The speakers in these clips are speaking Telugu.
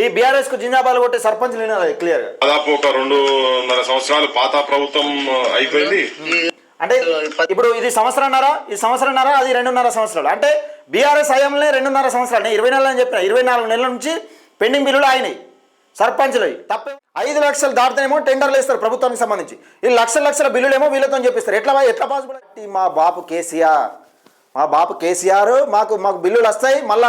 ఈ బీఆర్ఎస్ కు జిందాబాద్ కొట్టే సర్పంచ్ క్లియర్ గా దాదాపు ఒక 2.5 సంవత్సరాలు పాత ప్రభుత్వం అయిపోయింది. అంటే ఇప్పుడు ఇది సంవత్సరంన్నర అది 2.5 సంవత్సరాలు. అంటే బీఆర్ఎస్ హయాంలోనే 2.5 సంవత్సరాలు. 20 నెలలు అని చెప్పిన 24 నెలల నుంచి పెండింగ్ బిల్లులు అయినాయి సర్పంచ్లు. తప్పే 5 లక్షలు దాటితేనేమో టెండర్లు ఇస్తారు ప్రభుత్వానికి సంబంధించి. ఈ లక్షల బిల్లులేమో వీళ్ళతో చెప్పిస్తారు. ఎట్లా పాసిబుల్? మా బాపు కేసీఆర్ మాకు బిల్లులు వస్తాయి, మళ్ళీ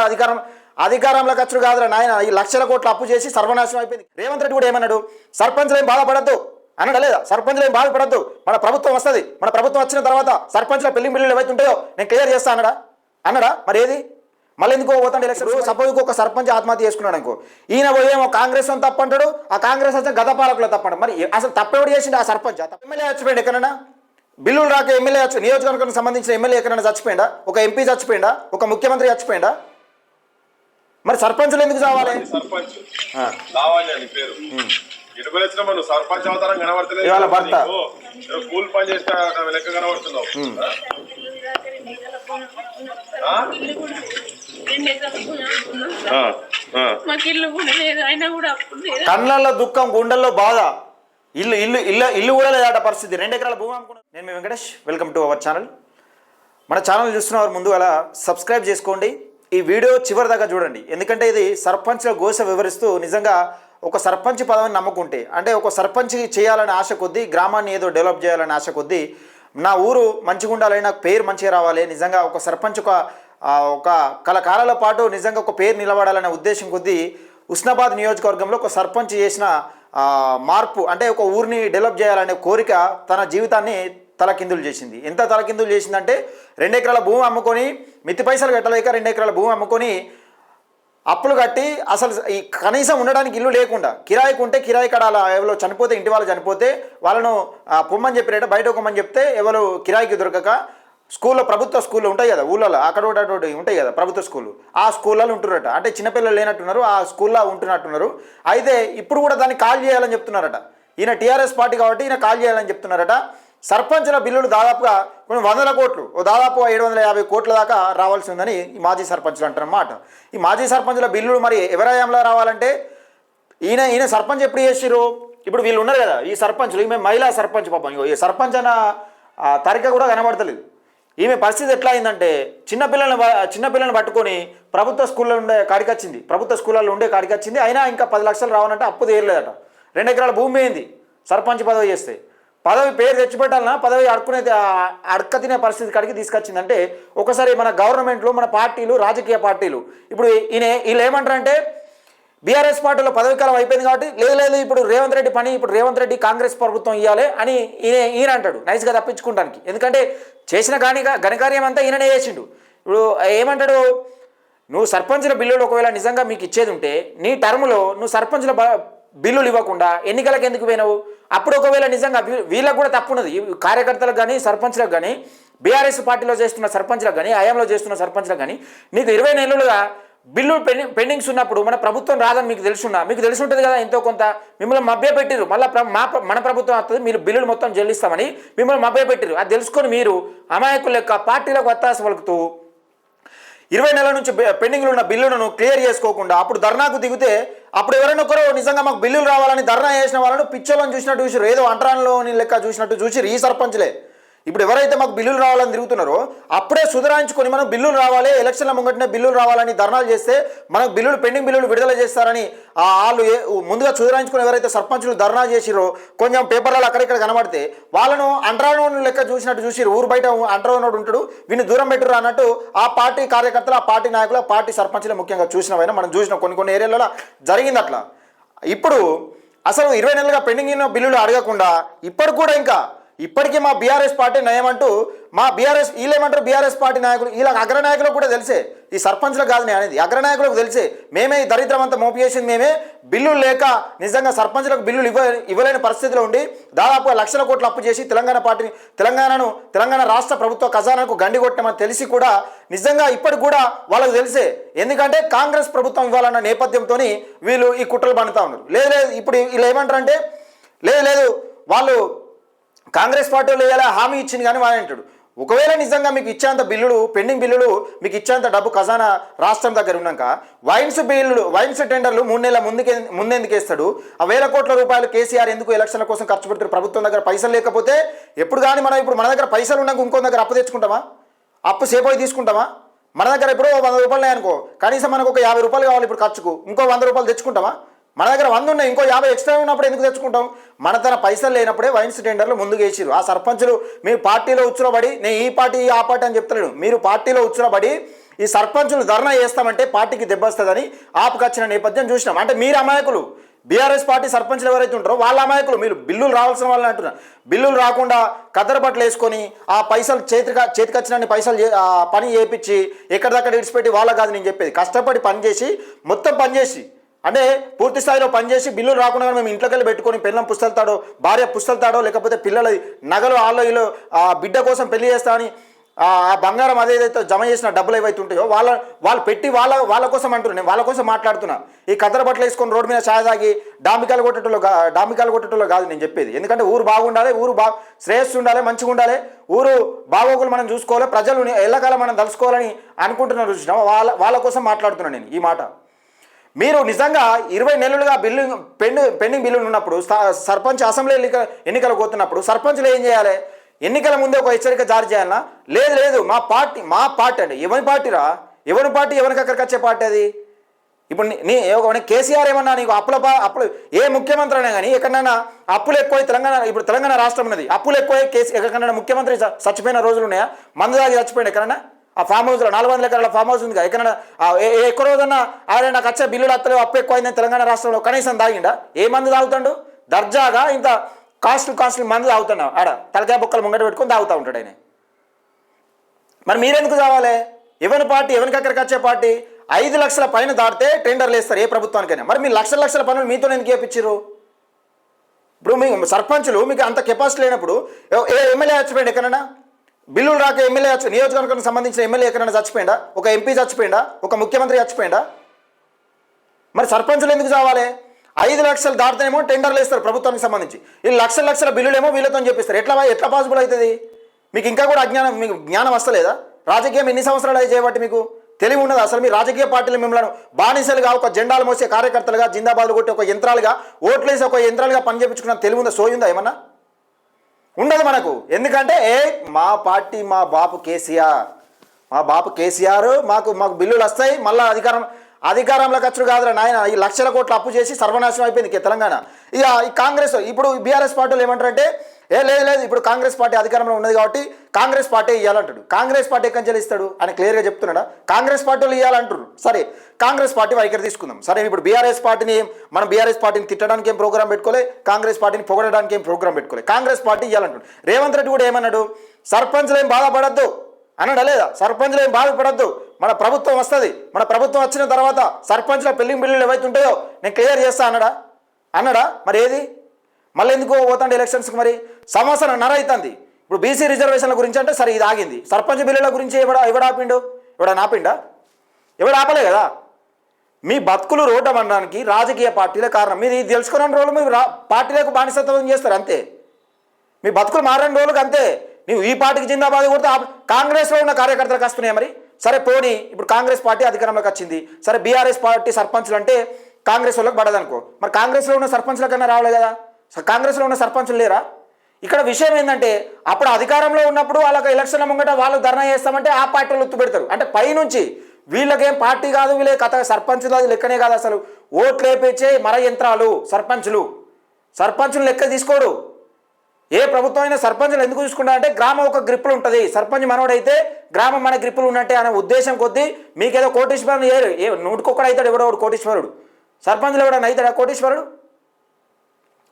అధికారంలోకి వచ్చుడు కాదురా నాయన. ఈ లక్షల కోట్లు అప్పు చేసి సర్వనాశనం అయిపోయింది. రేవంత్ రెడ్డి కూడా ఏమన్నాడు, సర్పంచ్లు ఏం బాధపడద్దు అన్నాడా లేదా? సర్పంచ్లు ఏం బాధపడద్దు, మన ప్రభుత్వం వస్తుంది, మన ప్రభుత్వం వచ్చిన తర్వాత సర్పంచ్ల పెళ్లింగ్ బిల్లులు ఏవైతే ఉంటాయో నేను క్లియర్ చేస్తా అన్నాడా? మరి ఏది మళ్ళీ ఎందుకో పోతాడు ఎలక్షన్? సపోజ్కి ఒక సర్పంచ్ ఆత్మహత్య చేసుకున్నాడు అనుకో, ఈయన పోయేమో కాంగ్రెస్ అని తప్పంటాడు, ఆ కాంగ్రెస్ వచ్చే గత పాలకులు తప్పంటాడు. మరి అసలు తప్పెవడు చేసిండు? ఆ సర్పంచ్. ఎమ్మెల్యే చచ్చిపోయాడు ఎక్కడైనా? బిల్లులు రాక ఎమ్మెల్యే నియోజకవర్గానికి సంబంధించిన ఎమ్మెల్యే ఎక్కడైనా చచ్చిపోయిందా? ఒక ఎంపీ చచ్చిపోయిందా? ఒక ముఖ్యమంత్రి చచ్చిపోయిందా? మరి సర్పంచులు ఎందుకు చావాలి? సర్పంచ్ కావాలి అని పేరు సర్పంచ్ అవతారం కనబడతలేదు. ఇవాళ భర్త కూల్ పని చేసిన లెక్క కనబడుతున్నావు. కళ్ళల్లో దుఃఖం, గుండెల్లో బాధ, ఇల్లు కూడా లేదట పరిస్థితి. 2 ఎకరాల భూమి అమ్ముకున్నాను. నేను మీ Venkatesh, welcome to our channel. మన ఛానల్ చూస్తున్నవారు ముందు అలా సబ్స్క్రైబ్ చేసుకోండి. ఈ వీడియో చివరి దాకా చూడండి, ఎందుకంటే ఇది సర్పంచ్ల గోస వివరిస్తూ నిజంగా ఒక సర్పంచ్ పదవిని నమ్ముకుంటే, అంటే ఒక సర్పంచ్ చేయాలనే ఆశ కొద్దీ, గ్రామాన్ని ఏదో డెవలప్ చేయాలనే ఆశ కొద్దీ, నా ఊరు మంచిగా ఉండాలి, నాకు పేరు మంచిగా రావాలి, నిజంగా ఒక సర్పంచ్ ఒక కలకాలాల పాటు నిజంగా ఒక పేరు నిలబడాలనే ఉద్దేశం కొద్దీ ఉస్నాబాద్ నియోజకవర్గంలో ఒక సర్పంచ్ చేసిన మార్పు, అంటే ఒక ఊరిని డెవలప్ చేయాలనే కోరిక తన జీవితాన్ని తలకిందులు చేసింది. ఎంత తలకిందులు చేసిందంటే 2 ఎకరాల భూమి అమ్ముకొని, మిత్తి పైసలు కట్టలేక 2 ఎకరాల భూమి అమ్ముకొని అప్పులు కట్టి, అసలు ఈ కనీసం ఉండడానికి ఇల్లు లేకుండా కిరాయికి ఉంటే, కిరాయి కాడ ఎవరో చనిపోతే, ఇంటి వాళ్ళు చనిపోతే వాళ్ళను పొమ్మని చెప్పినట్టు బయట ఒక్కమని చెప్తే ఎవరు కిరాయికి దొరకక ప్రభుత్వ స్కూళ్ళు ఉంటాయి కదా ఊళ్ళలో, అక్కడ ఉంటాయి కదా ప్రభుత్వ స్కూళ్ళు, ఆ స్కూళ్ళలో ఉంటున్నారట. అంటే చిన్నపిల్లలు లేనట్టున్నారు, ఆ స్కూల్లో ఉంటున్నట్టున్నారు. అయితే ఇప్పుడు కూడా దాన్ని కాల్ చేయాలని చెప్తున్నారట. ఈయన టీఆర్ఎస్ పార్టీ కాబట్టి ఈయన కాల్ చేయాలని చెప్తున్నారట. సర్పంచుల బిల్లులు దాదాపుగా కొన్ని 100 కోట్లు, దాదాపు 750 కోట్ల దాకా రావాల్సి ఉందని ఈ మాజీ సర్పంచులు అంటారన్నమాట. ఈ మాజీ సర్పంచుల బిల్లులు మరి ఎవరయాంలో రావాలంటే, ఈయన సర్పంచ్ ఎప్పుడు చేసిరు? ఇప్పుడు వీళ్ళు ఉన్నారు కదా ఈ సర్పంచులు, ఈమె మహిళా సర్పంచ్. పాపం ఈ సర్పంచ్ అన్న తరిక కూడా కనబడతలేదు. ఈమె పరిస్థితి ఎట్లా అయిందంటే, చిన్నపిల్లలను పట్టుకొని ప్రభుత్వ స్కూల్లో ఉండే కాడికి వచ్చింది, ప్రభుత్వ స్కూళ్ళల్లో ఉండే కాడికి వచ్చింది. అయినా ఇంకా 10 లక్షలు రావాలంటే అప్పు తీరలేదట. 2 ఎకరాల భూమి అయింది సర్పంచ్ పదవి చేస్తే. పదవి పేరు తెచ్చిపెట్టాలన్నా పదవి అడక తినే పరిస్థితి కాడికి తీసుకొచ్చిందంటే, ఒకసారి మన గవర్నమెంట్లో మన పార్టీలు, రాజకీయ పార్టీలు ఇప్పుడు వీళ్ళు ఏమంటారంటే, బీఆర్ఎస్ పార్టీలో పదవి కాలం అయిపోయింది కాబట్టి లేదు ఇప్పుడు రేవంత్ రెడ్డి పని, ఇప్పుడు రేవంత్ రెడ్డి కాంగ్రెస్ ప్రభుత్వం ఇవ్వాలి అని ఈయన అంటాడు నైస్గా తప్పించుకోవడానికి. ఎందుకంటే చేసిన ఘనకార్యం అంతా ఈయననే చేసిండు. ఇప్పుడు ఏమంటాడు, నువ్వు సర్పంచుల బిల్లులు ఒకవేళ నిజంగా మీకు ఇచ్చేది ఉంటే, నీ టర్ములో నువ్వు సర్పంచుల బిల్లులు ఇవ్వకుండా ఎన్నికలకు ఎందుకు పోయినావు? అప్పుడు ఒకవేళ నిజంగా వీళ్ళకు కూడా తప్పు ఉన్నది, కార్యకర్తలకు కానీ సర్పంచ్లకు కానీ, బీఆర్ఎస్ పార్టీలో చేస్తున్న సర్పంచ్లకు కానీ, హయాంలో చేస్తున్న సర్పంచ్లకు కానీ, నీకు 20 నెలలుగా బిల్లు పెండింగ్స్ ఉన్నప్పుడు మన ప్రభుత్వం రాదని మీకు తెలిసి ఉంటుంది కదా ఎంతో కొంత. మిమ్మల్ని మభ్యపెట్టిరు, మళ్ళీ మన ప్రభుత్వం వస్తుంది, మీరు బిల్లులు మొత్తం చెల్లిస్తామని మిమ్మల్ని మభ్యపెట్టిరు. అది తెలుసుకొని మీరు అమాయకుల లెక్క పార్టీలకు వత్తాస పలుకుతూ 20 నెలల నుంచి పెండింగ్లో ఉన్న బిల్లులను క్లియర్ చేసుకోకుండా అప్పుడు ధర్నాకు దిగితే, అప్పుడు ఎవరైనా ఒకరు నిజంగా మాకు బిల్లులు రావాలని ధర్నా చేసిన వాళ్ళను పిచ్చోళ్ళని చూసినట్టు చూసిరు, ఏదో అంటరానిలోని లెక్క చూసినట్టు చూసిరు ఈ సర్పంచ్లే. ఇప్పుడు ఎవరైతే మాకు బిల్లులు రావాలని తిరుగుతున్నారో అప్పుడే సుధరాయించుకొని మనం బిల్లులు రావాలి, ఎలక్షన్ల ముంగటనే బిల్లులు రావాలని ధర్నాలు చేస్తే మనకు పెండింగ్ బిల్లులు విడుదల చేస్తారని వాళ్ళు ముందుగా సుధరాయించుకొని ఎవరైతే సర్పంచులు ధర్నా చేసిరో, కొంచెం పేపర్లలో అక్కడిక్కడ కనబడితే వాళ్ళను అంటరానోడు లెక్క చూసినట్టు చూసిరు. ఊరు బయట అంటరానోడు ఉంటాడు, వీడిని దూరం పెట్టురు అన్నట్టు ఆ పార్టీ కార్యకర్తలు, ఆ పార్టీ నాయకులు, ఆ పార్టీ సర్పంచులు ముఖ్యంగా చూసినవైనా మనం చూసిన కొన్ని ఏరియాలలో జరిగింది అట్లా. ఇప్పుడు అసలు 20 నెలలుగా పెండింగ్ ఉన్న బిల్లులు అడగకుండా ఇప్పటికీ మా బీఆర్ఎస్ పార్టీ నయమంటూ వీళ్ళేమంటారు, బీఆర్ఎస్ పార్టీ నాయకులు, వీళ్ళ అగ్రనాయకులకు కూడా తెలిసే, ఈ సర్పంచ్లకు కాదు నేను అనేది, అగ్రనాయకులకు తెలిసే మేమే ఈ దరిద్రం అంతా మోపిచేసింది మేమే. బిల్లులు లేక నిజంగా సర్పంచ్లకు బిల్లులు ఇవ్వలేని పరిస్థితిలో ఉండి దాదాపుగా లక్షల కోట్లు అప్పు చేసి తెలంగాణ రాష్ట్ర ప్రభుత్వ ఖజానాకు గండి కొట్టమని తెలిసి కూడా నిజంగా ఇప్పటికి కూడా వాళ్ళకు తెలిసే. ఎందుకంటే కాంగ్రెస్ ప్రభుత్వం ఇవ్వాలన్న నేపథ్యంతో వీళ్ళు ఈ కుట్రలు పడుతూ ఉన్నారు. లేదు ఇప్పుడు వీళ్ళు ఏమంటారంటే, లేదు వాళ్ళు కాంగ్రెస్ పార్టీలో ఇలా హామీ ఇచ్చింది కానీ వాడు అంటాడు, ఒకవేళ నిజంగా మీకు ఇచ్చేంత బిల్లులు పెండింగ్ బిల్లులు మీకు ఇచ్చేంత డబ్బు ఖజానా రాష్ట్రం దగ్గర ఉన్నాక వైన్స్ టెండర్లు 3 నెలల ముందెందుకు వేస్తాడు? ఆ వేల కోట్ల రూపాయలు కేసీఆర్ ఎందుకు ఎలక్షన్ల కోసం ఖర్చు పెడతారు? ప్రభుత్వం దగ్గర పైసలు లేకపోతే ఎప్పుడు కానీ మనం ఇప్పుడు మన దగ్గర పైసలు ఉన్నాక ఇంకో దగ్గర అప్పు తెచ్చుకుంటామా? అప్పు సేపోయి తీసుకుంటామా? మన దగ్గర ఇప్పుడు 100 రూపాయలు అనుకో, కనీసం మనకు ఒక 50 రూపాయలు కావాలి ఇప్పుడు ఖర్చుకు, ఇంకో 100 రూపాయలు తెచ్చుకుంటామా? మన దగ్గర 100 ఉన్నాయి, ఇంకో 50 ఎక్స్ట్రా ఉన్నప్పుడు ఎందుకు తెచ్చుకుంటాం? మన తన పైసలు లేనప్పుడే వైన్స్ టెండర్లు ముందుకు వేసిరు. ఆ సర్పంచులు మీరు పార్టీలో ఉచ్చురబడి, నేను ఈ పార్టీ ఆ పార్టీ అని చెప్తలేను, మీరు పార్టీలో ఉచ్చురబడి ఈ సర్పంచులు ధర్నా చేస్తామంటే పార్టీకి దెబ్బొస్తుందని ఆపుకొచ్చిన నేపథ్యం చూసినాం. అంటే మీరు అమాయకులు, బీఆర్ఎస్ పార్టీ సర్పంచ్లు ఎవరైతే ఉంటారో వాళ్ళ అమాయకులు. మీరు బిల్లులు రావాల్సిన వాళ్ళని అంటున్నారు, బిల్లులు రాకుండా కద్దరబట్టలు వేసుకొని ఆ పైసలు చేతికొచ్చినన్ని పైసలు పని చేయించి ఎక్కడిదక్కడ ఇడిచిపెట్టి వాళ్ళ కాదు నేను చెప్పేది. కష్టపడి పనిచేసి మొత్తం పనిచేసి అంటే పూర్తి స్థాయిలో పనిచేసి బిల్లులు రాకుండా మేము ఇంట్లోకి వెళ్ళి పెట్టుకొని పిల్లం పుస్తలతాడో భార్య పుస్తలతాడో లేకపోతే పిల్లల నగలు ఆలో ఇలా బిడ్డ కోసం పెళ్లి చేస్తా అని ఆ బంగారం అదేదైతే జమ చేసిన డబ్బులు ఏవైతే ఉంటాయో వాళ్ళు పెట్టి వాళ్ళ కోసం అంటున్నారు. నేను వాళ్ళ కోసం మాట్లాడుతున్నా. ఈ కద్దర బట్టలు వేసుకొని రోడ్డు మీద ఛాయ్ తాగి డామికాయలు కొట్టేటోళ్ళు కాదు నేను చెప్పేది. ఎందుకంటే ఊరు బాగుండాలి, ఊరు శ్రేయస్సు ఉండాలి, మంచిగా ఉండాలి, ఊరు బాగోగులు మనం చూసుకోవాలి, ప్రజలు ఎల్లకాలం మనం తలుసుకోవాలని అనుకుంటున్న చూసినా వాళ్ళ కోసం మాట్లాడుతున్నాను నేను ఈ మాట. మీరు నిజంగా 20 నెలలుగా పెండింగ్ బిల్లులు ఉన్నప్పుడు సర్పంచ్ అసెంబ్లీ ఎన్నికలు పోతున్నప్పుడు సర్పంచ్లు ఏం చేయాలి? ఎన్నికల ముందే ఒక హెచ్చరిక జారీ చేయాలన్నా? లేదు మా పార్టీ అంటే ఎవరి పార్టీరా? ఎవరి పార్టీ ఎవరికి అక్కడికి వచ్చే పార్టీ అది? ఇప్పుడు కేసీఆర్ ఏమన్నా నీకు అప్పులు ఏ ముఖ్యమంత్రి అయినా కానీ ఎక్కడైనా అప్పులు ఎక్కువ తెలంగాణ రాష్ట్రం ఉన్నది, అప్పులు ఎక్కువ ఎక్కడైనా ముఖ్యమంత్రి చచ్చిపోయిన రోజులు ఉన్నాయా? మందు దాగి చచ్చిపోయిన ఎక్కడన్నా? ఆ ఫామ్ హౌస్లో 400 ఎకరాల ఫామ్ హౌస్ ఉంది కదా, ఎక్కడైనా ఎక్కువ రోజన్నా ఆయన నాకు వచ్చే బిల్లులు అత్తలేవు అప్పు ఎక్కువైందని తెలంగాణ రాష్ట్రంలో కనీసం తాగిండా? ఏ మందు తాగుతాడు? దర్జాగా ఇంత కాస్ట్లీ మందు తాగుతున్నావు ఆడ తలకాయ బొక్కలు ముంగట పెట్టుకొని తాగుతూ ఉంటాడు ఆయన. మరి మీరెందుకు కావాలి? ఎవరి పార్టీ ఎవరికి అక్కడికి వచ్చే పార్టీ? 5 లక్షల పైన దాటితే టెండర్లు వేస్తారు ఏ ప్రభుత్వానికైనా. మరి మీరు లక్షల పనులు మీతో ఎందుకు చేయించారు? ఇప్పుడు మీ సర్పంచులు మీకు అంత కెపాసిటీ లేనప్పుడు ఏ ఎమ్మెల్యే చచ్చిపోయాడు ఎక్కడైనా? బిల్లులు రాక ఎమ్మెల్యే నియోజకవర్గానికి సంబంధించిన ఎమ్మెల్యే ఎక్కడైనా చచ్చిపోయిందా? ఒక ఎంపీ చచ్చిపోయిందా? ఒక ముఖ్యమంత్రి చచ్చిపోయిందా? మరి సర్పంచులు ఎందుకు చావాలి? 5 లక్షలు దాటితేనేమో టెండర్లు వేస్తారు ప్రభుత్వానికి సంబంధించి, ఈ లక్షల బిల్లులేమో వీళ్ళతో చెప్పిస్తారు. ఎట్లా పాసిబుల్ అవుతుంది? మీకు ఇంకా కూడా మీకు జ్ఞానం వస్తలేదా? రాజకీయం ఎన్ని సంవత్సరాలు అయి చేయబట్టి మీకు తెలివి ఉన్నది? అసలు మీ రాజకీయ పార్టీలు మిమ్మల్ని బానిసలుగా ఒక జెండాలు మోసే కార్యకర్తలుగా జిందాబాద్లు కొట్టి ఒక యంత్రాలుగా ఓట్లేసి ఒక యంత్రాలుగా పనిచేపించుకున్న తెలివి ఉందా? సోయుందా ఏమన్నా? ఉండదు మనకు. ఎందుకంటే మా పార్టీ మా బాపు కేసీఆర్ మాకు బిల్లులు వస్తాయి, మళ్ళీ అధికారంలోకి వచ్చుడు కాదురా నాయన. ఈ లక్షల కోట్లు అప్పు చేసి సర్వనాశనం అయిపోయింది తెలంగాణ. ఇక ఈ కాంగ్రెస్ ఇప్పుడు బీఆర్ఎస్ పార్టీలు ఏమంటారంటే లేదు ఇప్పుడు కాంగ్రెస్ పార్టీ అధికారంలో ఉన్నది కాబట్టి కాంగ్రెస్ పార్టీ ఇవ్వాలంటాడు. కాంగ్రెస్ పార్టీ ఎక్కడి నుంచి ఇస్తాడు అని క్లియర్గా చెప్తున్నాడా? కాంగ్రెస్ పార్టీలు ఇవ్వాలంటారు. సరే కాంగ్రెస్ పార్టీ వైఖరి తీసుకుందాం. సరే ఇప్పుడు బీఆర్ఎస్ పార్టీని తిట్టడానికి ఏం ప్రోగ్రాం పెట్టుకోలే, కాంగ్రెస్ పార్టీని పొగడడానికి ఏం ప్రోగ్రాం పెట్టుకోలే, కాంగ్రెస్ పార్టీ ఇవ్వాలంటాడు. రేవంత్ రెడ్డి కూడా ఏమన్నాడు? సర్పంచ్లు ఏం బాధపడద్దు అన్నాడా లేదా? సర్పంచ్లు ఏం బాధపడద్దు, మన ప్రభుత్వం వస్తుంది, మన ప్రభుత్వం వచ్చిన తర్వాత సర్పంచ్ల పెళ్లి బిల్లులు ఏవైతే ఉంటాయో నేను క్లియర్ చేస్తా అన్నాడా? మరి ఏది మళ్ళీ ఎందుకు పోతాండి ఎలక్షన్స్కి? మరి సంవత్సరం నర అవుతుంది. ఇప్పుడు బీసీ రిజర్వేషన్ల గురించి అంటే సరే ఇది ఆగింది, సర్పంచ్ బిల్లుల గురించి ఎవడు ఆపిండు? ఎవడు ఆపలే కదా. మీ బతుకులు రోడ్డు అనడానికి రాజకీయ పార్టీలే కారణం. మీరు ఇది తెలుసుకున్న రోజులు మీరు పార్టీలకు బానిసత్వం చేస్తారు అంతే. మీ బతుకులు మారని రోజులకు అంతే. నువ్వు ఈ పార్టీకి జిందాబాద్ కొడితే కాంగ్రెస్లో ఉన్న కార్యకర్తలకు వస్తున్నాయి. మరి సరే పోనీ ఇప్పుడు కాంగ్రెస్ పార్టీ అధికారంలోకి వచ్చింది, సరే బీఆర్ఎస్ పార్టీ సర్పంచ్లు అంటే కాంగ్రెస్ వాళ్ళకి పడదనుకో, మరి కాంగ్రెస్లో ఉన్న సర్పంచ్ల కన్నా రావాలి కదా. కాంగ్రెస్లో ఉన్న సర్పంచులు లేరా? ఇక్కడ విషయం ఏంటంటే అప్పుడు అధికారంలో ఉన్నప్పుడు వాళ్ళకి ఎలక్షన్ల ముంగట వాళ్ళు ధర్నా చేస్తామంటే ఆ పార్టీలు ఒత్తు పెడతారు. అంటే పైనుంచి వీళ్ళకేం పార్టీ కాదు, వీళ్ళే కథ సర్పంచులు అది లెక్కనే కాదు. అసలు ఓట్లు వేపించే మర యంత్రాలు సర్పంచులు లెక్క తీసుకోడు. ఏ ప్రభుత్వం అయినా సర్పంచులు ఎందుకు చూసుకుంటా అంటే గ్రామం ఒక గ్రిప్పులు ఉంటుంది. సర్పంచ్ మనోడైతే గ్రామం మన గ్రిప్పులు ఉన్నట్టే అనే ఉద్దేశం కొద్దీ మీకేదో కోటీశ్వరుడు నూటికొక్కడు అవుతాడు ఎవడో కోటీశ్వరుడు. సర్పంచులు ఎవడన్నా అవుతాడా కోటీశ్వరుడు?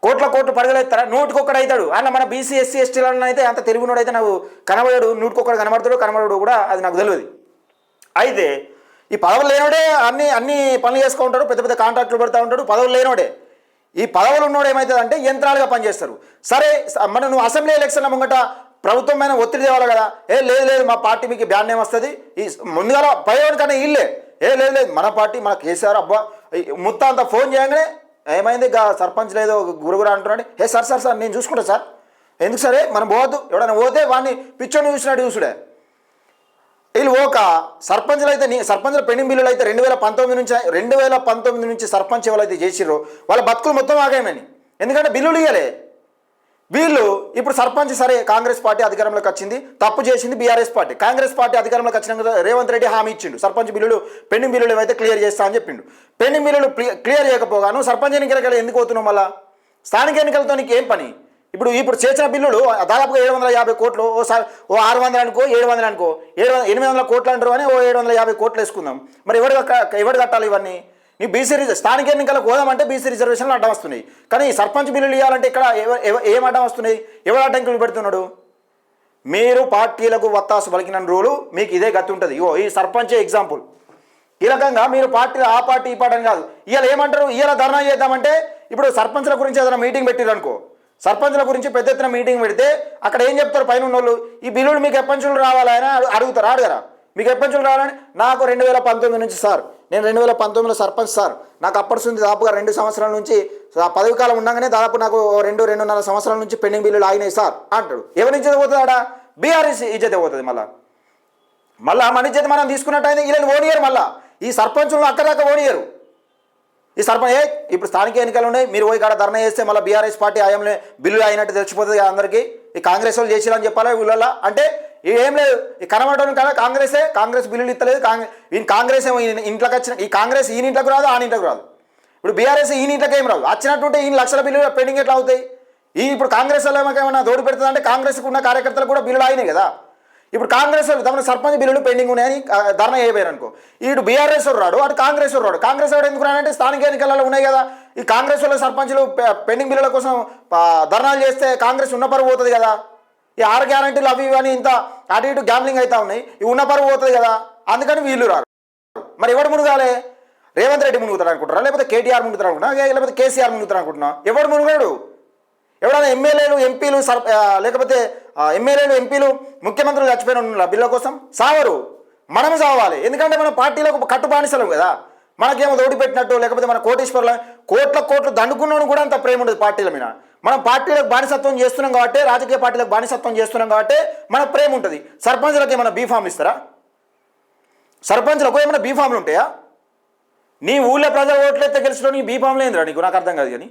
కోట్లు పడగలెత్తారా? నూటికొక్కడు అవుతాడు. అలా మన బీసీ ఎస్సీ ఎస్టీలను అయితే అంత తెలుగునోడు అయితే నాకు కనబడాడు, నూటికొక్కడు కనబడడు కూడా అది నాకు తెలియదు. అయితే ఈ పదవులు లేనోడే అన్ని పనులు చేసుకుంటూ ఉంటాడు, పెద్ద కాంట్రాక్టులు పెడతా ఉంటాడు. పదవులు లేనోడే. ఈ పదవులు ఉన్నోడు ఏమవుతుందంటే యంత్రాలుగా పనిచేస్తారు. సరే నువ్వు అసెంబ్లీ ఎలక్షన్ల ముంగట ప్రభుత్వం పైన ఒత్తిడి తేవాలి కదా. లేదు మా పార్టీ మీకు బ్యాన్ నేమ్ వస్తుంది, ఈ ముందుగా పైవాడి కన్నా ఇల్లే లేదు మన పార్టీ మన కేసీఆర్ అబ్బా మొత్తం అంతా ఫోన్ చేయగానే ఏమైంది సర్పంచ్ లేదో గురుగురా అంటున్నాడు. సార్ నేను చూసుకుంటా సార్, ఎందుకు సరే మనం పోవద్దు, ఎవడైనా పోతే వాడిని పిచ్చోని చూసినట్టు చూసుడే. వీళ్ళు ఒక సర్పంచ్లు అయితే సర్పంచ్ల పెండింగ్ బిల్లులు అయితే 2019 నుంచి సర్పంచ్ ఎవరైతే చేసిర్రో వాళ్ళ బతుకులు మొత్తం ఆగాయమని. ఎందుకంటే బిల్లులు ఇవ్వలే వీళ్ళు. ఇప్పుడు సర్పంచ్ సరే కాంగ్రెస్ పార్టీ అధికారంలోకి వచ్చింది, తప్పు చేసింది బీఆర్ఎస్ పార్టీ. కాంగ్రెస్ పార్టీ అధికారంలోకి వచ్చినాక రేవంత్ రెడ్డి హామీ ఇచ్చిండు, సర్పంచ్ బిల్లులు పెండింగ్ బిల్లులు ఏమైతే క్లియర్ చేస్తా అని చెప్పిండు. పెండింగ్ బిల్లులు క్లియర్ చేయకపోగాను సర్పంచ్ ఎన్నికలకి ఎందుకు పోతున్నావు? మళ్ళా స్థానిక ఎన్నికలతో నీకు ఏం పని? ఇప్పుడు చేసిన బిల్లులు దాదాపుగా 750 కోట్లు, ఓసారి 600 అనుకో, 700 అనుకో, 800 కోట్లు అంటారు అని 750 కోట్లు వేసుకుందాం. మరి ఎవడు కట్టాలి ఇవన్నీ? నీ బీసీ స్థానిక ఎన్నికలకు పోదామంటే బీసీ రిజర్వేషన్లు అడ్డం వస్తున్నాయి. కానీ ఈ సర్పంచ్ బిల్లులు ఇవ్వాలంటే ఇక్కడ ఏం అడ్డం వస్తున్నాయి? ఎవరు అడ్డంకులు పెడుతున్నాడు? మీరు పార్టీలకు వత్తాసు పలికిన రోజులు మీకు ఇదే గతి ఉంటుంది. ఈ సర్పంచే ఎగ్జాంపుల్. కీలకంగా మీరు పార్టీలు ఆ పార్టీ ఈ పార్టీ అని కాదు. ఇవాళ ఏమంటారు? ఇవాళ ధర్నా చేద్దామంటే ఇప్పుడు సర్పంచ్ల గురించి ఏదైనా మీటింగ్ పెట్టిరు అనుకో, సర్పంచ్ల గురించి పెద్ద ఎత్తున మీటింగ్ పెడితే అక్కడ ఏం చెప్తారు పైన ఉన్నోళ్ళు? ఈ బిల్లులు మీకు ఎప్పంచులు రావాలని అడుగుతారు. అడగరా? మీకు ఎప్పంచులు రావాలని? నాకు 2019 నుంచి సార్, నేను 2019లో సర్పంచ్ సార్, నాకు అప్పటి నుంచి దాదాపుగా 2 సంవత్సరాల నుంచి పదవి కాలం ఉండగానే దాదాపు నాకు 2-2.5 సంవత్సరాల నుంచి పెండింగ్ బిల్లులు ఆగినాయి సార్ అంటాడు. ఎవరి ఇజ్జత పోతుంది? ఆడ బీఆర్ఎస్ ఇజ్జత పోతుంది. మళ్ళా మన ఇజ్జత మనం తీసుకున్నట్టయితే వీళ్ళని ఓడియరు. మళ్ళీ ఈ సర్పంచులను అక్కదాకా ఓడియరు. ఈ సర్పంచ్ ఇప్పుడు స్థానిక ఎన్నికలు ఉన్నాయి, మీరు పోయి కాడ ధర్నా చేస్తే మళ్ళీ బీఆర్ఎస్ పార్టీ ఆయంలో బిల్లు అయినట్టు తెలిసిపోతుంది అందరికీ. ఈ కాంగ్రెస్ వాళ్ళు చేసిరని చెప్పాలా వీళ్ళ? అంటే ఏం లేదు, ఈ కనబడడం కదా కాంగ్రెస్ బిల్లులు ఇస్తలేదు. కాంగ్రెస్ ఏమో ఇంట్లోకి వచ్చిన ఈ కాంగ్రెస్ ఈయన ఇంట్లోకి రాదు, ఆ ఇంట్లోకి రాదు. ఇప్పుడు బీఆర్ఎస్ ఈయన ఇంట్లోకి ఏం రాదు. వచ్చినట్టుంటే ఈయన లక్షల బిల్లులు పెండింగ్ ఎట్లా అవుతాయి? ఇప్పుడు కాంగ్రెస్ వాళ్ళు ఏమైనా దోడి పెడుతుందంటే కాంగ్రెస్కి ఉన్న కార్యకర్తలు కూడా బిల్లులు అయినాయి కదా. ఇప్పుడు కాంగ్రెస్ వాళ్ళు తమ సర్పంచ్ బిల్లులు పెండింగ్ ఉన్నాయని ధర్నా చేయబోయారు అనుకో, ఇటు బీఆర్ఎస్ రాడు, అటు కాంగ్రెస్ రాడు. కాంగ్రెస్ వాడు ఎందుకు రానంటే స్థానిక ఎన్నికలలో ఉన్నాయి కదా. ఈ కాంగ్రెస్ వాళ్ళ సర్పంచులు పెండింగ్ బిల్లుల కోసం ధర్నాలు చేస్తే కాంగ్రెస్ ఉన్న పరువు పోతుంది కదా. ఈ 6 గ్యారంటీలు అవి ఇవన్నీ ఇంత అటు ఇటు గ్యాంబ్లింగ్ అవుతా ఉన్నాయి, ఈ ఉన్న పరువు పోతుంది కదా. అందుకని వీళ్ళు రారు. మరి ఎవడు మునుగాలి? రేవంత్ రెడ్డి మునుగుతాడు అనుకుంటారా? లేకపోతే కేటీఆర్ మునుగుతారు అనుకుంటున్నా? లేకపోతే కేసీఆర్ మునుగుతారు అనుకుంటున్నా? ఎవడు మునుగాడు? ఎవడైనా ఎమ్మెల్యేలు ఎంపీలు లేకపోతే ఎమ్మెల్యేలు ఎంపీలు ముఖ్యమంత్రులు చచ్చిపోయిన బిల్ల కోసం సావరు. మనం సావాలి. ఎందుకంటే మన పార్టీలకు కట్టు బానిసలం కదా. మనకేమో దోడి పెట్టినట్టు లేకపోతే మన కోటేశ్వర్ల కోట్లు దండుకున్నాను కూడా అంత ప్రేమ ఉండదు పార్టీల మీద. మనం పార్టీలకు బానిసత్వం చేస్తున్నాం కాబట్టి, రాజకీయ పార్టీలకు బానిసత్వం చేస్తున్నాం కాబట్టి మన ప్రేమ ఉంటుంది. సర్పంచ్లకు ఏమైనా బీఫామ్లు ఇస్తారా? సర్పంచ్లకు ఏమైనా బీఫామ్లు ఉంటాయా? నీ ఊళ్ళో ప్రజల ఓట్లయితే గెలిచిన నీకు బీఫామ్లు ఏందిరా నీకు? నాకు అర్థం కాదు. కానీ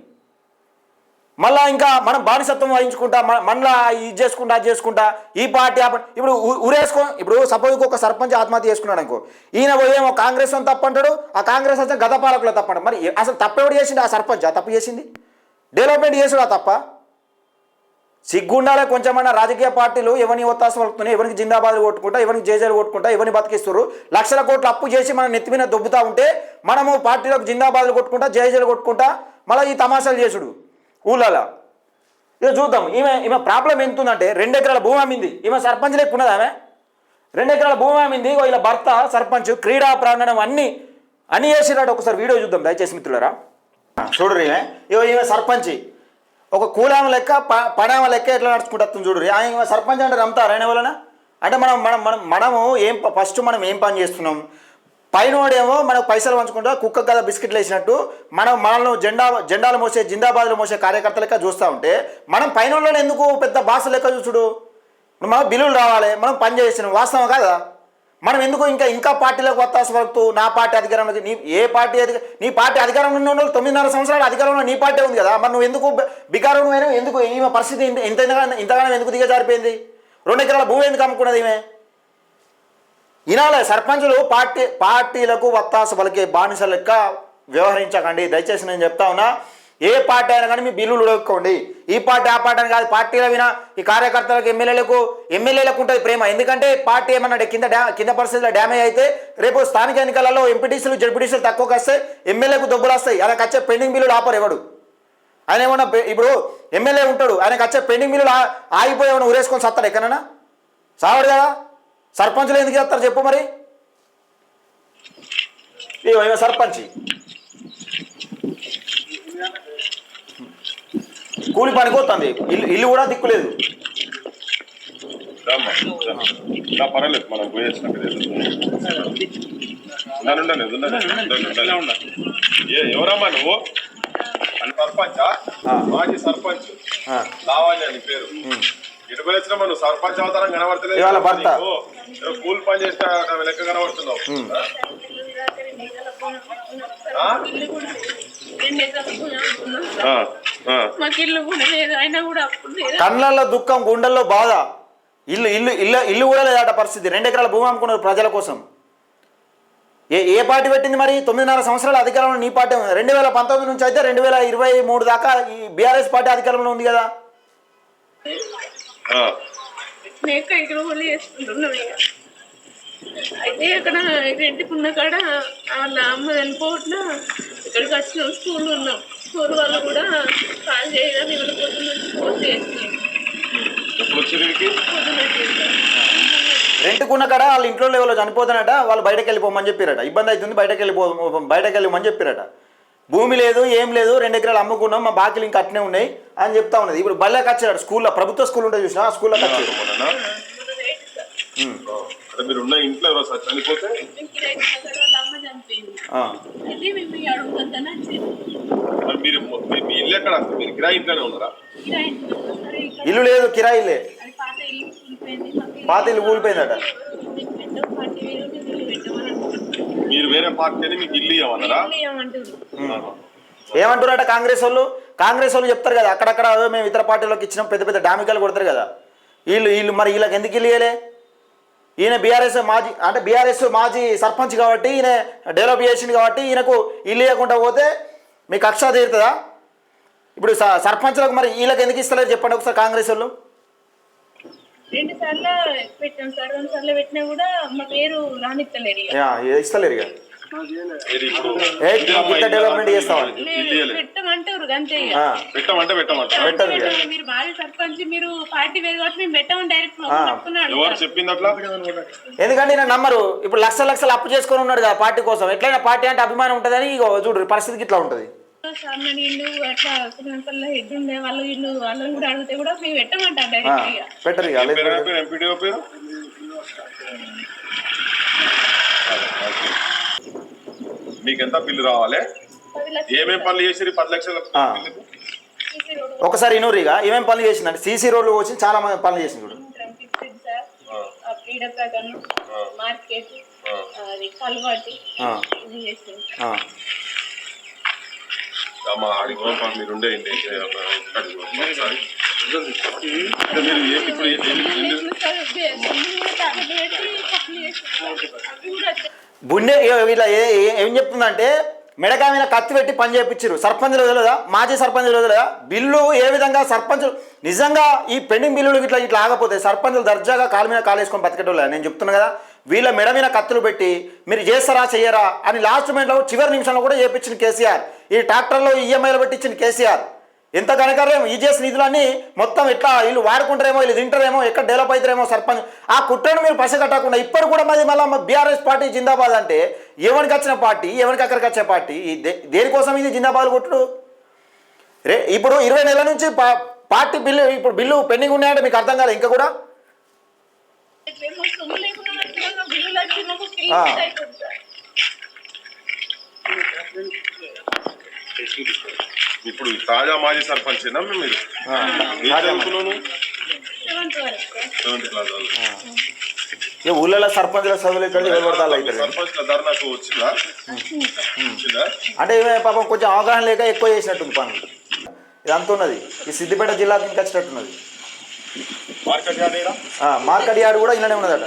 మళ్ళీ ఇంకా మనం బానిసత్వం వహించుకుంటా, మళ్ళీ ఇది చేసుకుంటా అది చేసుకుంటా ఈ పార్టీ ఇప్పుడు ఇప్పుడు సపోజ్కి ఒక సర్పంచ్ ఆత్మహత్య చేసుకున్నాడు అనుకో, ఈయన పోయేమో కాంగ్రెస్ అని తప్పు అంటాడు, ఆ కాంగ్రెస్ వచ్చే గత పాలకులు తప్పు అంటాడు. మరి అసలు తప్పెవడు చేసిండు? ఆ సర్పంచ్ ఆ తప్పు చేసింది? డెవలప్మెంట్ చేసుడు ఆ తప్ప? సిగ్గుండాలే కొంచెమన్నా. రాజకీయ పార్టీలు ఎవరిని ఒత్తాస పలుకుతున్నాయి, ఎవరికి జిందాబాదులు కొట్టుకుంటా, ఎవరికి జేజేలు కొట్టుకుంటా, ఎవరిని బతికిస్తారు. లక్షల కోట్లు అప్పు చేసి మనం నెత్తి మీద దొబ్బుతా ఉంటే మనము పార్టీలకు జిందాబాదులు కొట్టుకుంటా, జేజేలు కొట్టుకుంటా మళ్ళీ ఈ తమాషాలు చేసుడు ఊళ్ళలో. ఇక చూద్దాం. ఈమె ప్రాబ్లం ఎంత ఉందంటే 2 ఎకరాల భూమి అమ్మింది. ఈమె సర్పంచ్ లెక్క ఉన్నది. ఆమె 2 ఎకరాల భూమి అమ్మింది. ఇలా భర్త సర్పంచ్, క్రీడా ప్రాంగణం అన్ని చేసినట్టు ఒకసారి వీడియో చూద్దాం దయచేసి మిత్రులారా. చూడరు. ఈమె సర్పంచ్ ఒక కూలామ లెక్క పడామ లెక్క ఎట్లా నడుచుకుంటుంది చూడరు. ఈమె సర్పంచ్ అంటే నమ్ముతారు ఆయన వలన? అంటే మనము ఫస్ట్ మనం ఏం పని చేస్తున్నాం? పైనోడేమో మనకు పైసలు పంచుకుంటా కుక్క కదా బిస్కెట్లు వేసినట్టు మనల్ని జెండాలు మోసే జిందాబాదులు మోసే కార్యకర్త లెక్క చూస్తూ ఉంటే మనం పైనోళ్ళని ఎందుకు పెద్ద భాష లెక్క చూసుడు? మనం బిల్లులు రావాలి, మనం పని చేసినాం, వాస్తవం కాదా? మనం ఎందుకు ఇంకా పార్టీలకు వత్తాస పలుకుతూ నా పార్టీ అధికారంలో నీ పార్టీ అధికారంలో ఉన్న వాళ్ళు 9.5 సంవత్సరాలు అధికారంలో నీ పార్టీ ఉంది కదా. మరి నువ్వు ఎందుకు బికారం అయినా? ఎందుకు ఈమె పరిస్థితి ఇంతగానో ఎందుకు దిగజారిపోయింది? 2 ఎకరాల భూమి ఎందుకు అమ్ముకున్నది ఈమె? ఇనాలే సర్పంచులు పార్టీలకు వత్తాస పలికే బానిస లెక్క వ్యవహరించకండి దయచేసి. నేను చెప్తా ఉన్నా, ఏ పార్టీ అయినా కానీ మీ బిల్లులు ఉడకోండి. ఈ పార్టీ ఆ పార్టీ అని కాదు. పార్టీల వినా ఈ కార్యకర్తలకు ఎమ్మెల్యేలకు ఉంటుంది ప్రేమ. ఎందుకంటే పార్టీ ఏమన్నా కింద పరిస్థితుల్లో డ్యామేజ్ అయితే రేపు స్థానిక ఎన్నికలలో ఎంపీటీసీలు జడ్పీటీసీలు తక్కువకి వస్తే ఎమ్మెల్యేకు దొబ్బులు వస్తాయి. ఆయనకు వచ్చే పెండింగ్ బిల్లులు ఆపరు ఎవడు. ఆయన ఏమన్నా ఇప్పుడు ఎమ్మెల్యే ఉంటాడు, ఆయనకు వచ్చే పెండింగ్ బిల్లులు ఆగిపోయి ఏమైనా ఊరేసుకొని సత్తాడు ఎక్కడైనా? సావడు కదా. సర్పంచులు ఎందుకు చేస్తారు చెప్పు? మరి ఈమె సర్పంచ్ కూలి పనికి పోతుంది, ఇల్లు కూడా దిక్కులేదు. పర్వాలేదు మనం పోయేసినాం. ఎవరమ్మా నువ్వు? సర్పంచా? మాజీ సర్పంచ్. లావణ్య అని పేరు. ఇటు పోయి వచ్చినా నువ్వు సర్పంచ్ అవతారం కనబడతలేదు. ఇవాళ భర్త కూల్ పని చేసిన లెక్క కనబడుతున్నావు. కళ్ళల్లో దుఃఖం గుండెల్లో బాధ. ఇల్లు ఇల్లు ఇల్లు ఇల్లు కూడా లేదట పరిస్థితి. 2 ఎకరాల భూమి అమ్ముకున్నారు ప్రజల కోసం. ఏ పార్టీ పెట్టింది మరి? 9.5 సంవత్సరాల అధికారంలో నీ పార్టీ 2019 నుంచి అయితే 2023 దాకా ఈ బీఆర్ఎస్ పార్టీ అధికారంలో ఉంది కదా. అయితే అక్కడ రెంట్కున్న కాడ వాళ్ళ అమ్మ చనిపోవట్ల ఇక్కడికి వచ్చిన స్కూల్ ఉన్నాం. స్కూల్ వాళ్ళు కూడా కాల్ చేయగా మేము పొద్దున్న ఫోన్ చేస్తున్నాం. రెంట్కున్న కాడ వాళ్ళ ఇంట్లో లెవెల్లో చనిపోతానట, వాళ్ళు బయటకు వెళ్ళిపోమని చెప్పారట. ఇబ్బంది అవుతుంది, బయటకు వెళ్ళమని చెప్పారట. భూమి లేదు, ఏం లేదు, 2 ఎకరాలు అమ్ముకున్నాం, మా బాకీలు ఇంకా అట్నే ఉన్నాయి అని చెప్తా ఉన్నది. ఇప్పుడు బళ్ళకి వచ్చాడు స్కూల్లో, ప్రభుత్వ స్కూల్ ఉంటుంది చూసినా, ఆ స్కూల్లోకి వచ్చాడు. మీరు ఉన్న ఇంట్లో ఎవరో చనిపోతే అమ్మ చనిపోయింది. అయితే మేము అడుగుతుందని మీరు మీ ఇల్లు ఎక్కడ? మీరు కిరాయి ఇంట్లోనే ఉన్నారా? ఇల్లు లేదు, కిరాయిలే. అది పాత ఇల్లు కూలిపోయింది. పాత ఇల్లు కూలిపోయిందట. మీరు వేరే పార్టీ అని మీకు ఇల్లు ఇవ్వమన్నారా? ఏమంటారట కాంగ్రెస్ వాళ్ళు చెప్తారు కదా, అక్కడక్కడ మేము ఇతర పార్టీలకు ఇచ్చినాం, పెద్ద పెద్ద డామికాలు కొడతారు కదా. వీళ్ళు మరి వీళ్ళకి ఎందుకు ఇల్లు ఇవ్వలే? ఈయన బీఆర్ఎస్ మాజీ సర్పంచ్ కాబట్టి, ఈయన డెవలప్ చేసింది కాబట్టి ఈయనకు ఇల్లు ఇవ్వకుండా పోతే మీకు కక్ష తీరుతుందా? ఇప్పుడు సర్పంచ్లకు మరి వీళ్ళకి ఎందుకు ఇస్తలేరు చెప్పండి ఒకసారి కాంగ్రెస్ వాళ్ళు. 2 సార్లు పెట్టాం సార్. 2 సార్లు పెట్టినా కూడా మా పేరు రానిస్తలేరు. ఇస్తలేరు ఇక డెవలప్మెంట్ చేస్తామని పెట్టమంటారు అంతే. పెట్టమంటే మీరు మాజీ సర్పంచ్, మీరు పార్టీ వేరు కాబట్టి మేము పెట్టమని డైరెక్ట్ ఎవరు చెప్పింది అట్లా? ఎందుకంటే ఈయన నమ్మరు. ఇప్పుడు లక్షలు అప్పు చేసుకొని ఉన్నాడు కదా పార్టీ కోసం. ఎట్లయినా పార్టీ అంటే అభిమానం ఉంటుందని చూడు పరిస్థితికి ఇట్లా ఉంటుంది. నీళ్ళు అట్లా హెడ్ ఉండే వాళ్ళు ఇల్లు వాళ్ళని కూడా అడిగితే కూడా మేము పెట్టమంటారు డైరెక్ట్. పెట్టరు. ఎంపీడీఓ పేరు మీకెంత బిల్లు రావాలి? ఏమేమి పనులు చేసి 10 లక్షల ఒకసారి ఇనూరిగా ఏమేమి పనులు చేసిందంటే సీసీ రోడ్లు వచ్చి చాలా మంది పనులు చేసింది చూడు. మార్కెట్ కలవాటి మీరుండే బుండె వీళ్ళ ఏం చెప్తుందంటే మెడకా మీద కత్తి పెట్టి పని చేయించారు. సర్పంచ్లు వదలదా, మాజీ సర్పంచ్లు వదలదా? బిల్లు ఏ విధంగా సర్పంచ్ నిజంగా ఈ పెండింగ్ బిల్లులు ఇట్లా ఆగపోతే సర్పంచ్లు దర్జాగా కాలు మీద కాలు వేసుకొని బతికేటోళ్ళ. నేను చెప్తున్నా కదా, వీళ్ళ మెడ మీద కత్తులు పెట్టి మీరు చేస్తారా చెయ్యరా అని లాస్ట్ మినిట్లో చివరి నిమిషంలో కూడా చేయించిన కేసీఆర్. ఈ ట్రాక్టర్లో ఈఎంఐలు పెట్టించిన కేసీఆర్. ఎంత కనకరేమో ఈజీఎస్ నిధులన్నీ మొత్తం ఎట్లా వీళ్ళు వాడుకుంటారేమో, వీళ్ళు తింటారేమో, ఎక్కడ డెవలప్ అవుతారేమో సర్పంచ్. ఆ కుట్రను మీరు పసిగట్టకుండా ఇప్పుడు కూడా మళ్ళీ బీఆర్ఎస్ పార్టీ జిందాబాద్ అంటే ఎవరికి వచ్చిన పార్టీ, ఎవరికి అక్కడికి వచ్చే పార్టీ? దేనికోసం ఇది జిందాబాద్ కొట్టుడు? ఇప్పుడు 20 నెలల నుంచి పార్టీ బిల్లు ఇప్పుడు బిల్లు పెండింగ్ ఉన్నాయంటే మీకు అర్థం కాదు ఇంకా కూడా. ఇప్పుడు తాజా మాజీ సర్పంచ్ మీరు? ఊళ్ళో సర్పంచ్ల చదువులు ఇక్కడ సర్పంచ్ ధర్నాకు వచ్చిందా? అంటే పాపం కొంచెం అవగాహన లేక ఎక్కువ చేసినట్టుంది పనులు. ఇదంతా ఉన్నది ఈ సిద్దిపేట జిల్లాకి ఇంకా వచ్చినట్టున్నది. మార్కెట్ యార్డ్ కూడా ఇలానే ఉన్నదట.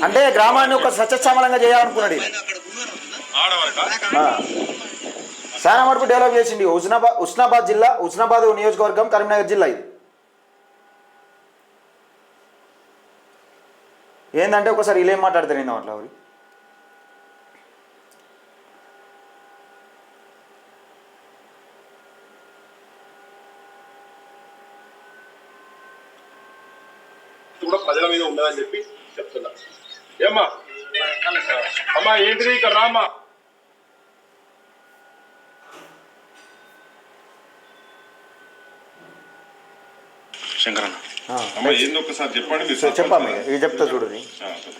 అంటే గ్రామాన్ని ఒక సస్యశ్యామలంగా చేయాలనుకున్నాడు. చాలా మటుకు డెవలప్ చేసింది. హుస్నాబాద్ జిల్లా, హుస్నాబాద్ నియోజకవర్గం, కరీంనగర్ జిల్లా. ఇది ఏంటంటే ఒకసారి ఇలా ఏం మాట్లాడతారు ఏందో అట్లా అవి. కూడా ప్రజల మీద ఉండదని చెప్పి చెప్తున్నా. ఏమ్మా అమ్మా ఏంటిది ఇక్కడ రామ్మా. అమ్మా ఏంది ఒకసారి చెప్పండి. చెప్పమ్మా ఇది చెప్తా చూడు.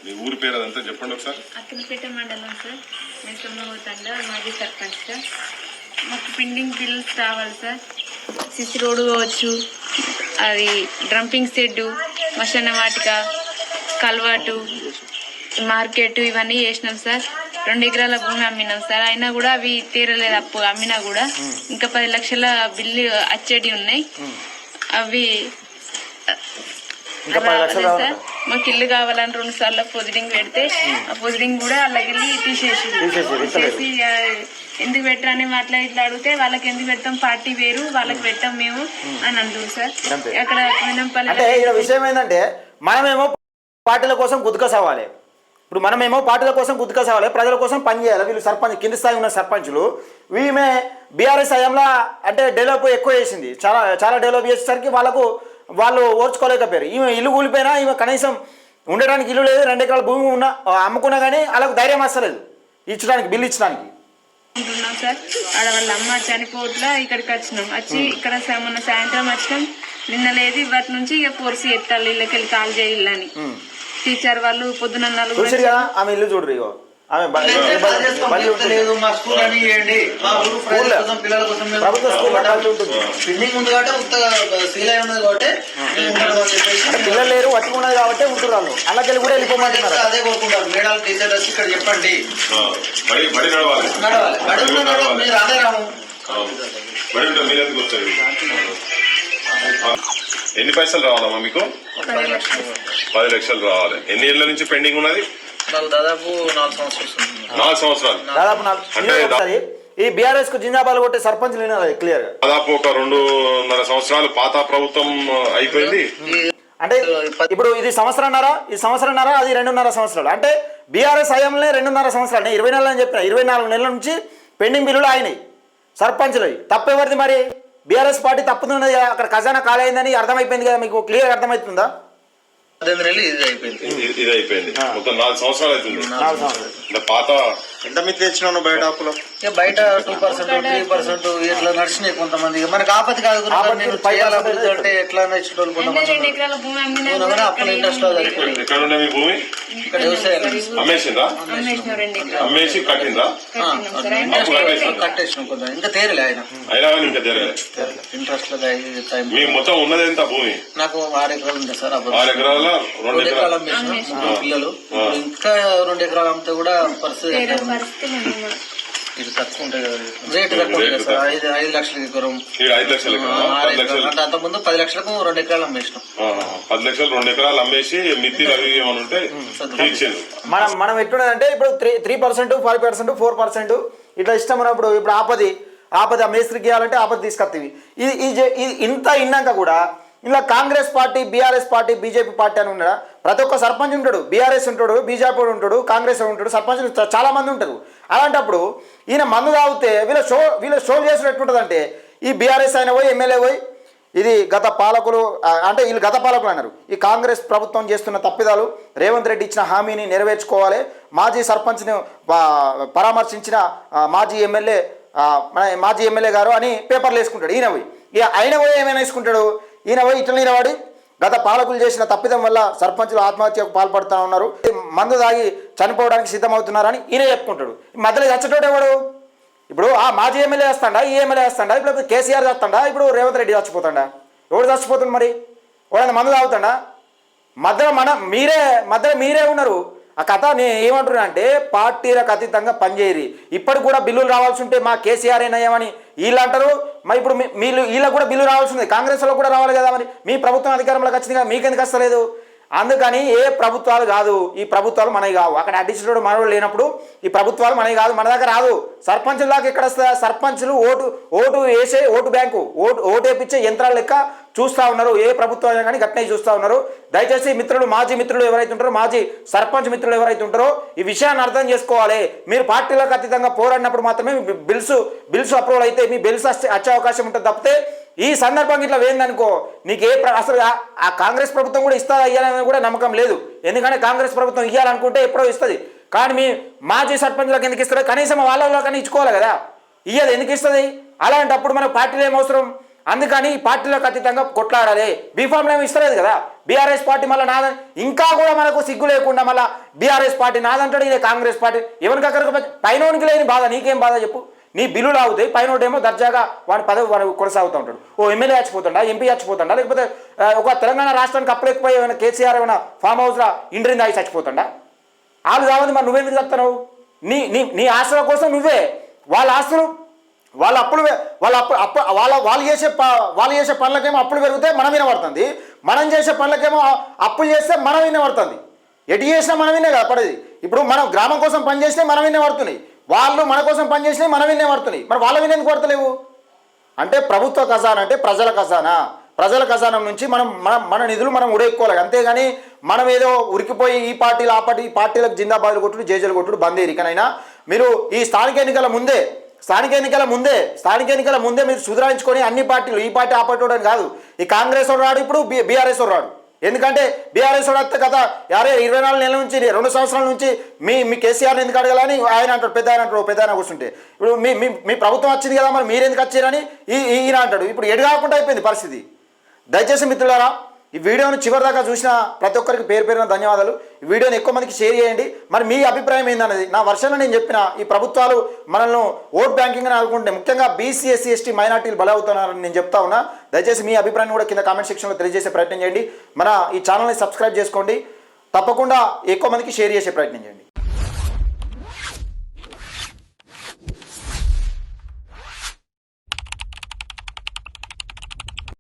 మీ ఊరి పేరు అదంతా చెప్పండి ఒకసారి. అక్కనపేట మండలం సార్, మేసమ్మ తండ, మాజీ సర్పంచ్ సార్. మాకు పెండింగ్ బిల్స్ రావాలి సార్. సిసి రోడ్డు కావచ్చు, అది డ్రంపింగ్ షెడ్డు, మశాన వాటిక, కల్వాటు, మార్కెట్ ఇవన్నీ చేసినాం సార్. 2 ఎకరాల భూమి అమ్మినాం సార్. అయినా కూడా అవి తీరలేదు, అప్పు అమ్మినా కూడా ఇంకా 10 లక్షల బిల్లు అచ్చేటి ఉన్నాయి. అవి రావాలి సార్. మాకు ఇల్లు కావాలని 2 సార్లు పొజిటింగ్ పెడితే ఆ పొజిటింగ్ కూడా వాళ్ళకెళ్ళి తీసేసి ఎందుకు పెట్టరని అట్లా ఇట్లా అడిగితే వాళ్ళకి ఎందుకు పెడతాం, పార్టీ వేరు, వాళ్ళకి పెట్టాం మేము అని అంటారు సార్. అక్కడ అంటే ఇక్కడ విషయం ఏంటంటే మనమేమో పార్టీల కోసం గుద్దుకసావాలి. ఇప్పుడు మనమేమో పార్టీల కోసం గుర్తుకొసావాలి, ప్రజల కోసం పనిచేయాలి. వీళ్ళు సర్పంచ్ కింది స్థాయి ఉన్న సర్పంచులు వీమే బీఆర్ఎస్ హయాంలో అంటే డెవలప్ ఎక్కువ చేసింది, చాలా డెవలప్ చేసేసరికి వాళ్ళు ఓర్చుకోలేకపోయారు. ఈమె ఇల్లు కూలిపోయినా ఈమె కనీసం ఉండడానికి ఇల్లు లేదు, 2 ఎకరాల భూమి ఉన్న అమ్ముకున్నా కానీ వాళ్ళకు ధైర్యం వస్తలేదు ఇచ్చడానికి, బిల్లు ఇచ్చడానికి. ఉంటున్నాం సార్. ఆడ వాళ్ళ అమ్మ చనిపోట్లా ఇక్కడికి వచ్చినాం. వచ్చి ఇక్కడ మొన్న సాయంత్రం వచ్చినాం. నిన్న లేదు, ఇవాటి నుంచి ఇక ఫోర్స్ ఎత్తాలి ఇళ్ళకెళ్ళి కాల్ చేయాలని టీచర్ వాళ్ళు పొద్దున చూసారు కదా ఆమె ఇల్లు చూడరు. ఇగో ఆమె ప్రభుత్వ పిల్లలు లేరు, వచ్చి ఉన్నది కాబట్టి ఉంటున్నారు వాళ్ళు. అలాగే కూడా వెళ్ళిపోమంటున్నారు. అదే కోరుకుంటారు మేడాలు టీచర్ వచ్చి ఇక్కడ చెప్పండి ఎన్ని పైసలు రావాలమ్మా మీకు? 10 లక్షలు రావాలి. ఎన్ని ఏళ్ళ నుంచి పెండింగ్ ఉన్నది? దాదాపు 4 సంవత్సరాలు. దాదాపు 4 ఈ బీఆర్ఎస్ కు జిందాబాలు కొట్టే సర్పంచ్ క్లియర్ గా దాదాపు ఒక 2.5 సంవత్సరాలు పాత ప్రభుత్వం అయిపోయింది. అంటే ఇప్పుడు ఇది సంవత్సరంన్నర, అది 2.5 సంవత్సరాలు. అంటే బీఆర్ఎస్ హయాంలోనే 2.5 సంవత్సరాలు. 24 అని చెప్పిన 24 నెలల నుంచి పెండింగ్ బిల్లులు అయినాయి సర్పంచ్లు. తప్పెవరిది మరి? బీఆర్ఎస్ పార్టీ తప్పుతున్నది, అక్కడ ఖజానా ఖాళీ అయిందని అర్థమైపోయింది కదా, మీకు క్లియర్ అర్థమవుతుందా? 18 నెలలు ఇది అయిపోయింది. మొత్తం 4 సంవత్సరాలు అవుతుంది. పాత ఎంత మీద తెచ్చినావు బయట అప్పులో? బయట 2%, 3% ఇట్లా నడిచినాయి కొంతమంది. మనకి ఆపత్తి కాదు అంటే ఎట్లా నచ్చేటోళ్ళు కొంతమంది అప్పుడు ఇంట్రెస్ట్ లో ఎక్కడ ఉండే మీ భూమి? ఇక్కడ వ్యవసాయం అమ్మేసిందా? అమ్మేసి కట్టిందా? కట్టేసినాం కొంత, ఇంకా తేరలే ఆయన. అయినా కానీ ఇంకా తేరలే. ఇంట్రెస్ట్ లో మీ మొత్తం ఉన్నది ఎంత భూమి? నాకు 6 ఎకరాలు ఉంది సార్. 6 ఎకరాల 2 ఎకరాలు అమ్మేసిన పిల్లలు. ఇంకా 2 ఎకరాలు అమ్మితే కూడా పరిస్థితి ఇది తక్కువ ఉంటాయి కదా, రేటు తక్కువ ఉంటుంది కదా సార్. 5 లక్షలకి ఎకరం, 5 లక్షలు అంటే అంతకుముందు 10 లక్షలకు 2 ఎకరాలు అమ్మేసినాం. 10 లక్షలు 2 ఎకరాలు అమ్మేసి మిత్తిలు అవి ఏమైనా ఉంటే తీర్చింది. మనం ఎట్టున్నదంటే ఇప్పుడు 3%, 5%, 4% ఇట్లా ఇష్టం ఉన్నప్పుడు ఇప్పుడు ఆపది ఆ మేస్త్రికి ఇవ్వాలంటే ఆపది తీసుకొస్తాయి. ఇది ఇంత ఇన్నాక కూడా ఇలా Congress party, BRS party, BJP party అని ఉన్నాడా? ప్రతి ఒక్క సర్పంచ్ ఉంటాడు, బీఆర్ఎస్ ఉంటాడు, బీజేపీ ఉంటాడు, కాంగ్రెస్ ఉంటాడు, సర్పంచులు చాలా మంది ఉంటారు. అలాంటప్పుడు ఈయన మందు తాగితే వీళ్ళ షోలు చేసిన ఎట్లుంటుంది అంటే ఈ బీఆర్ఎస్ అయిన పోయి ఎమ్మెల్యే పోయి ఇది గత పాలకులు అంటే వీళ్ళు గత పాలకులు అన్నారు. ఈ కాంగ్రెస్ ప్రభుత్వం చేస్తున్న తప్పిదాలు, రేవంత్ రెడ్డి ఇచ్చిన హామీని నెరవేర్చుకోవాలి. మాజీ సర్పంచ్ని పరామర్శించిన మాజీ ఎమ్మెల్యే గారు అని పేపర్లు వేసుకుంటాడు ఈయన పోయి. ఆయన పోయి ఏమైనా వేసుకుంటాడు? ఈయన పోయి ఇట్లా నిలబడి గత పాలకులు చేసిన తప్పిదం వల్ల సర్పంచులు ఆత్మహత్యకు పాల్పడుతూ ఉన్నారు, మందు తాగి చనిపోవడానికి సిద్ధమవుతున్నారని ఈయన చెప్పుకుంటాడు. మధ్యలో చచ్చటోడు ఎవడు? ఇప్పుడు ఆ మాజీ ఎమ్మెల్యే వేస్తాడా, ఈ ఎమ్మెల్యే వేస్తాడా, ఇప్పుడు కేసీఆర్ చేస్తాడా, ఇప్పుడు రేవంత్ రెడ్డి చచ్చిపోతాడా? ఎవడు చచ్చిపోతుంది మరి? ఎవడైనా మందు తాగుతాడా? మధ్యలో మీరే ఉన్నారు. ఆ కథ నేను ఏమంటున్నా అంటే పార్టీలకు అతీతంగా పనిచేయరు. ఇప్పటికి కూడా బిల్లులు రావాల్సి ఉంటే మా కేసీఆర్ ఏమని వీళ్ళు అంటారు. మరి ఇప్పుడు వీళ్ళకి కూడా బిల్లు రావాల్సి ఉంది, కాంగ్రెస్లో కూడా రావాలి కదా. మరి మీ ప్రభుత్వం అధికారంలోకి వచ్చింది కదా, మీకెందుకు వస్తలేదు? అందుకని ఏ ప్రభుత్వాలు కాదు, ఈ ప్రభుత్వాలు మనవి కావు. అక్కడ అడ్డిషనల్ మనవాళ్ళు లేనప్పుడు ఈ ప్రభుత్వాలు మనవి కాదు, మన దగ్గర రాదు. సర్పంచుల దాకా ఎక్కడ వస్తాయి? సర్పంచులు ఓటు వేసే ఓటు బ్యాంకు, ఓటు వేపించే యంత్రాలు లెక్క చూస్తూ ఉన్నారు. ఏ ప్రభుత్వం అయినా కానీ గట్టిన చూస్తూ ఉన్నారు. దయచేసి మాజీ మిత్రులు ఎవరైతే ఉంటారో, మాజీ సర్పంచ్ మిత్రులు ఎవరైతే ఉంటారో ఈ విషయాన్ని అర్థం చేసుకోవాలి. మీరు పార్టీలకు అతీతంగా పోరాడినప్పుడు మాత్రమే బిల్స్ అప్రూవల్ అయితే మీ బిల్స్ వచ్చే అవకాశం ఉంటుంది. తప్పితే ఈ సందర్భంగా ఇట్లా వేయిందనుకో నీకు అసలు ఆ కాంగ్రెస్ ప్రభుత్వం కూడా ఇస్తా ఇవ్వాలని కూడా నమ్మకం లేదు. ఎందుకంటే కాంగ్రెస్ ప్రభుత్వం ఇవ్వాలనుకుంటే ఎప్పుడో ఇస్తుంది. కానీ మీ మాజీ సర్పంచ్లకు ఎందుకు ఇస్తారు? కనీసం వాళ్ళలో కానీ ఇచ్చుకోవాలి కదా, ఇయ్యదు ఎందుకు ఇస్తుంది? అలాంటప్పుడు మన పార్టీలు ఏం అవసరం? అందుకని ఈ పార్టీలకు అతీతంగా కొట్లాడాలి. బీఫామ్లో ఏమి ఇస్తలేదు కదా బీఆర్ఎస్ పార్టీ. మళ్ళీ నాదని ఇంకా కూడా మనకు సిగ్గు లేకుండా మళ్ళీ బీఆర్ఎస్ పార్టీ నాదంటాడు, ఇదే కాంగ్రెస్ పార్టీ. ఎవరికి అక్కడికి పైనోనికి లేని బాధ నీకేం బాధ చెప్పు? నీ బిల్లులు అవుతాయి, పైన ఏమో దర్జాగా వాడి పదవి వాడు కొనసాగుతూ ఉంటాడు. ఓ ఎమ్మెల్యే చచ్చిపోతుండా, ఎంపీ చచ్చిపోతుండా, లేకపోతే ఒక తెలంగాణ రాష్ట్రానికి అప్పులెక్కిపోయి ఏమైనా కేసీఆర్ ఏమైనా ఫామ్ హౌస్లో ఇండ్రిని దాగి చచ్చిపోతుండా? వాళ్ళు కావాలి, మరి నువ్వెందుకు చెప్తున్నావు? నీ నీ నీ ఆస్తుల కోసం నువ్వే వాళ్ళ ఆస్తులు వాళ్ళ అప్పులు వాళ్ళు చేసే పనులకేమో అప్పులు పెరిగితే మనం వినబడుతుంది, మనం చేసే పనులకేమో అప్పులు చేస్తే మనం వినబడుతుంది. ఎటు చేసినా మనం వినే కదా పడేది. ఇప్పుడు మనం గ్రామం కోసం పనిచేసినా మనం వినే పడుతున్నాయి, వాళ్ళు మన కోసం పనిచేసినా మనం వినే పడుతున్నాయి. మరి వాళ్ళ వినేందుకు పడతలేవు అంటే ప్రభుత్వ ఖజానా అంటే ప్రజల ఖజానా. ప్రజల ఖజానం నుంచి మన నిధులు మనం ఉడెక్కోవాలి. అంతేగాని మనం ఏదో ఉరికిపోయి ఈ పార్టీలు ఆ పార్టీలకు జిందాబాదులు కొట్టుడు జేజలు కొట్టుడు బందే. ఇకనైనా మీరు ఈ స్థానిక ఎన్నికల ముందే మీరు సుధరాయించుకొని అన్ని పార్టీలు ఈ పార్టీ ఆ పార్టీ అని కాదు. ఈ కాంగ్రెస్ వాడు రాడు, ఇప్పుడు బీఆర్ఎస్ వాడు రాడు. ఎందుకంటే బీఆర్ఎస్ వాడు వస్తే గత 24 నెలల నుంచి 2 సంవత్సరాల నుంచి మీ కేసీఆర్ని ఎందుకు అడగాలని ఆయన అంటాడు, పెద్ద ఆయన కూర్చుంటే. ఇప్పుడు మీ ప్రభుత్వం వచ్చింది కదా, మరి మీరు ఎందుకు వచ్చారని ఈయన అంటాడు. ఇప్పుడు ఎడు కాకుండా అయిపోయింది పరిస్థితి. దయచేసి మిత్రులారా, ఈ వీడియోను చివరిదాకా చూసిన ప్రతి ఒక్కరికి పేరు పేరున ధన్యవాదాలు. ఈ వీడియోని ఎక్కువ మందికి షేర్ చేయండి. మరి మీ అభిప్రాయం ఏందన్నది నా వర్షంలో నేను చెప్పిన ఈ ప్రభుత్వాలు మనల్ని ఓట్ బ్యాంకింగ్ అని అనుకుంటే ముఖ్యంగా బీసీ ఎస్సీ ఎస్టీ మైనార్టీలు బలవుతున్నారని నేను చెప్తా ఉన్నా. దయచేసి మీ అభిప్రాయాన్ని కూడా కింద కామెంట్ సెక్షన్లో తెలియజేసే ప్రయత్నం చేయండి. మన ఈ ఛానల్ని సబ్స్క్రైబ్ చేసుకోండి. తప్పకుండా ఎక్కువ మందికి షేర్ చేసే ప్రయత్నం చేయండి.